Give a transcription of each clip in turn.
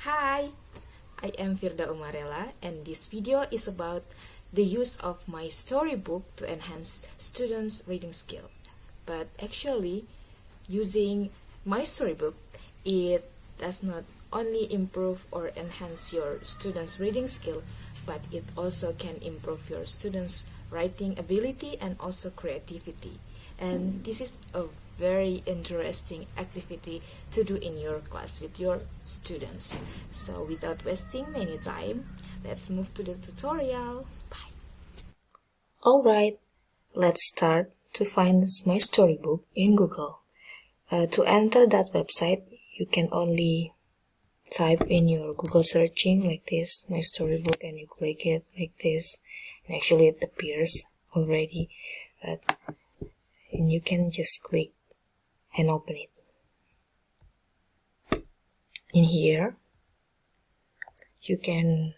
Hi, I am Firda Umarela and this video is about the use of my storybook to enhance students' reading skill. But actually, using my storybook, it does not only improve or enhance your students' reading skill, but it also can improve your students' writing ability and also creativity. And this is a very interesting activity to do in your class with your students. So without wasting many time, let's move to the tutorial. Bye. Alright, let's start to find my storybook in Google. To enter that website, you can only type in your Google searching like this, my storybook, and you click it like this, and actually it appears already, and you can just click and open it. In here, you can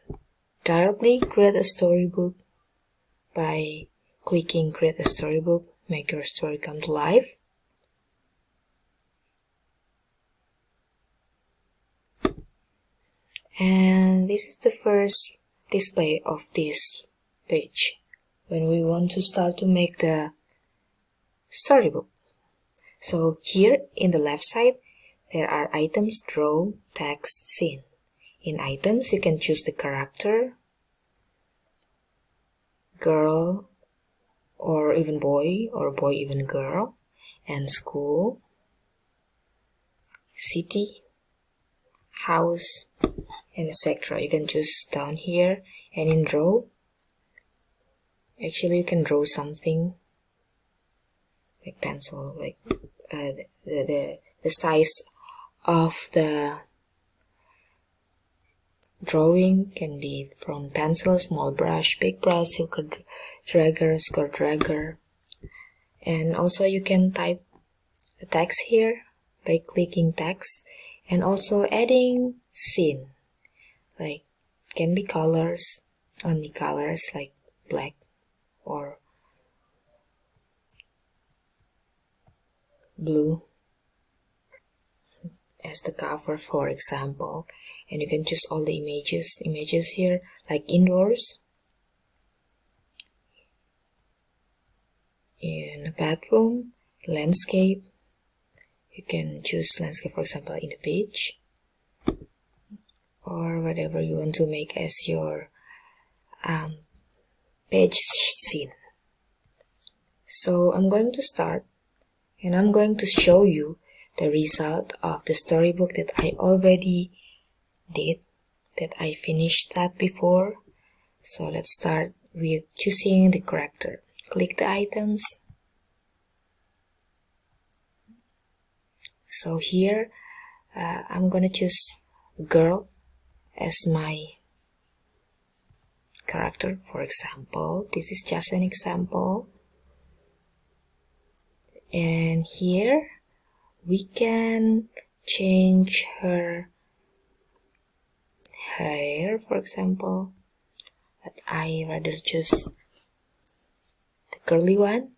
directly create a storybook by clicking create a storybook, make your story come to life. And this is the first display of this page when we want to start to make the storybook. So here in the left side, there are items, draw, text, scene. In items, you can choose the character, girl, or even boy, or boy even girl, and school, city, house, and etc. You can choose down here. And in draw, actually you can draw something like pencil, like the size of the drawing can be from pencil, small brush, big brush, silk dragger, skirt dragger. And also you can type the text here by clicking text, and also adding scene, like can be colors, only colors like black or blue as the cover, for example. And you can choose all the images here, like indoors, in a bathroom, landscape. You can choose landscape, for example, in the beach, or whatever you want to make as your page scene. So I'm going to start, and I'm going to show you the result of the storybook that I already did, that I finished that before. So let's start with choosing the character. Click the items. So here I'm gonna choose girl as my character. For example, this is just an example. And here we can change her hair, for example, but I rather choose the curly one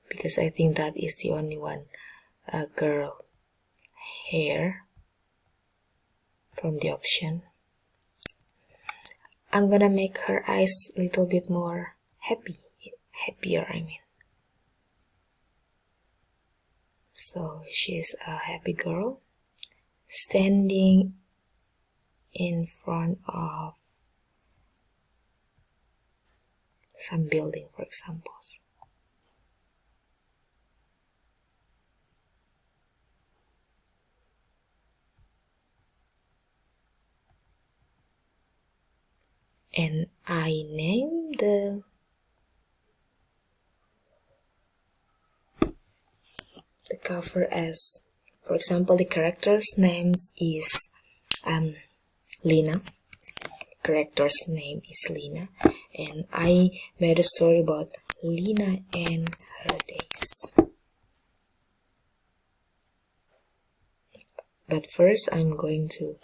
because I think that is the only one girl hair from the option. I'm gonna make her eyes a little bit more happier, I mean. So she's a happy girl standing in front of some building, for example. And I name the cover as, for example, the character's names is Lina. Character's name is Lina, and I made a story about Lina and her days. But first I'm going to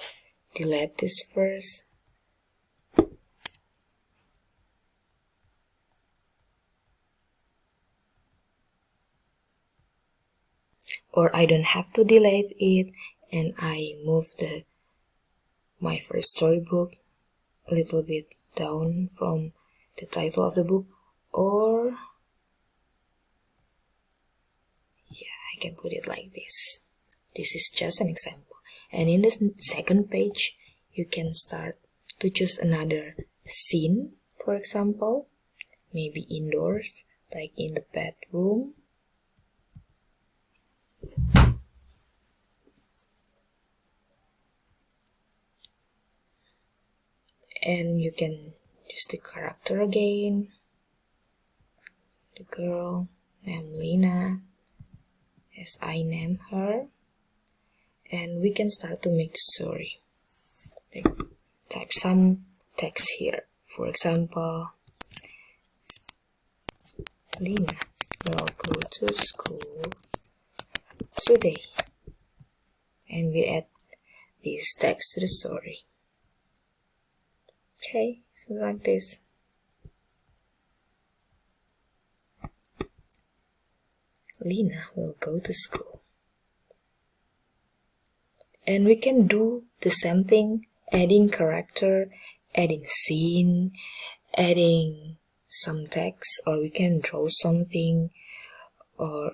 delete this first. Or I don't have to delete it, and I move my first storybook, a little bit down from the title of the book, or yeah, I can put it like this. This is just an example. And in the second page, you can start to choose another scene, for example, maybe indoors, like in the bedroom. And you can choose the character again, the girl named Lena, as I name her. And we can start to make the story. Like, type some text here. For example, Lena will go to school today. And we add this text to the story. Okay, so like this. Lena will go to school. And we can do the same thing, adding character, adding scene, adding some text, or we can draw something, or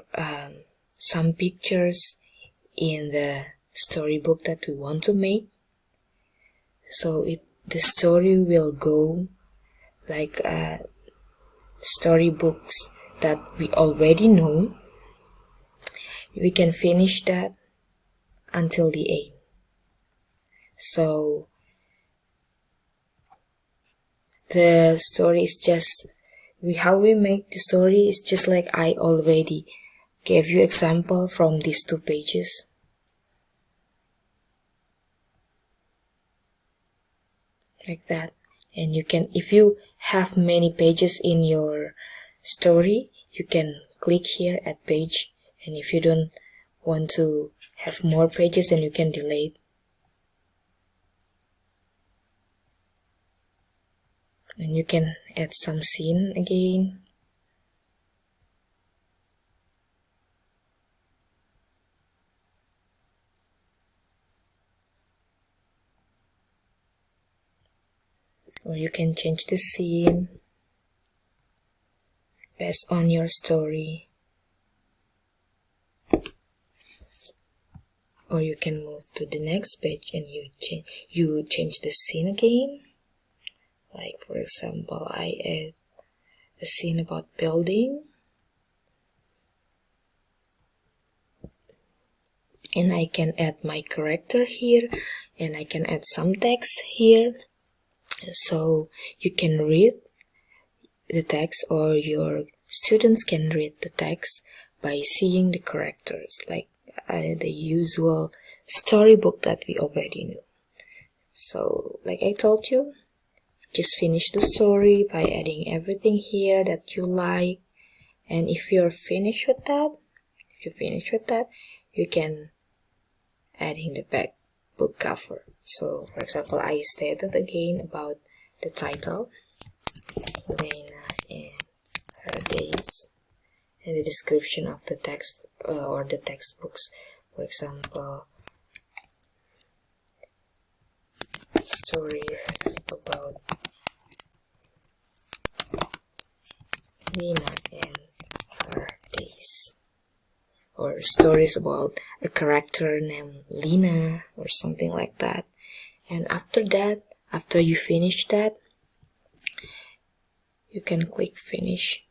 some pictures in the storybook that we want to make. So the story will go like storybooks that we already know. We can finish that until the end. So the story is just how we make the story is just like I already gave you example from these 2 pages. Like that. And you can, if you have many pages in your story, you can click here at page, and if you don't want to have more pages, then you can delete. And you can add some scene again. Or you can change the scene based on your story. Or you can move to the next page and you change the scene again. Like for example, I add a scene about building. And I can add my character here, and I can add some text here. So you can read the text, or your students can read the text by seeing the characters, like the usual storybook that we already knew. So like I told you, just finish the story by adding everything here that you like. And if you're finished with that, you can adding the back book cover. So for example, I stated again about the title, Lena and her days, and the description of the text or the textbooks. For example, stories about Lena and her days, or stories about a character named Lena, or something like that. And after that, after you finish that, you can click finish,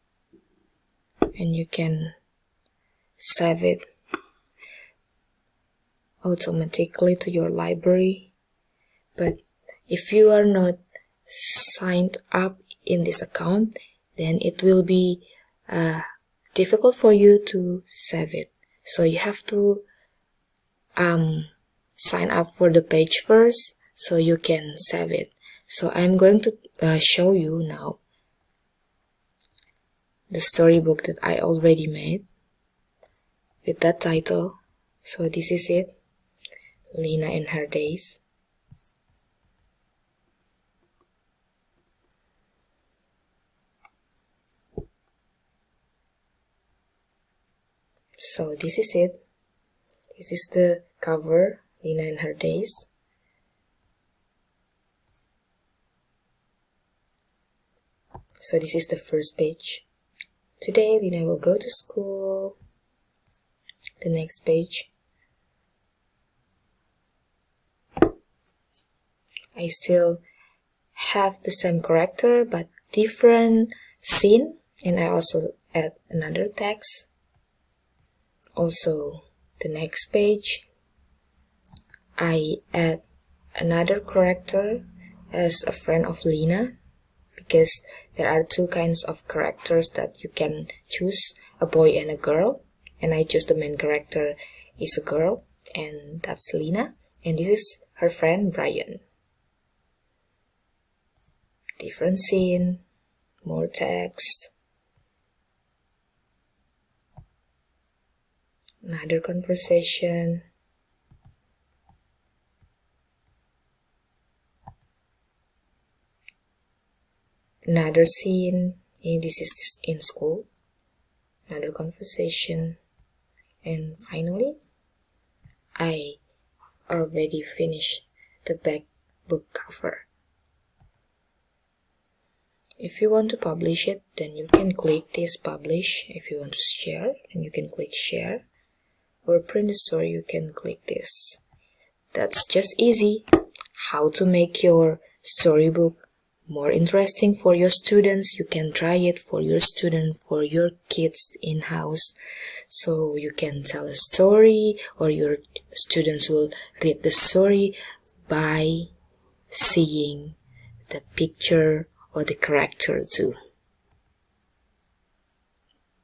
and you can save it automatically to your library. But if you are not signed up in this account, then it will be difficult for you to save it. So you have to sign up for the page first, so you can save it. So I'm going to show you now the storybook that I already made with that title. So this is it, Lena and her days. So this is it. This is the cover, Lena and her days. So this is the first page. Today Lina will go to school. The next page. I still have the same character but different scene, and I also add another text. Also the next page I add another character as a friend of Lina, because there are two kinds of characters that you can choose, a boy and a girl, and I choose the main character is a girl, and that's Lina, and this is her friend Brian. Different scene, more text, another conversation, another scene, and this is in school, another conversation, and finally I already finished the back book cover. If you want to publish it, then you can click this publish. If you want to share, then you can click share. Or print the story, you can click this. That's just easy. How to make your storybook more interesting for your students. You can try it for your student, for your kids in house. So you can tell a story, or your students will read the story by seeing the picture or the character too.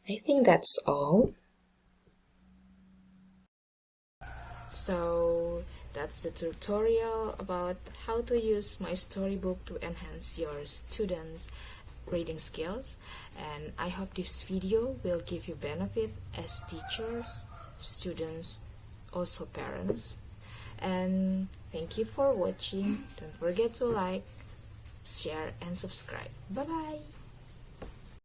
I think that's all. So that's the tutorial about how to use my storybook to enhance your students' reading skills, and I hope this video will give you benefit as teachers, students, also parents. And thank you for watching. Don't forget to like, share and subscribe. Bye bye.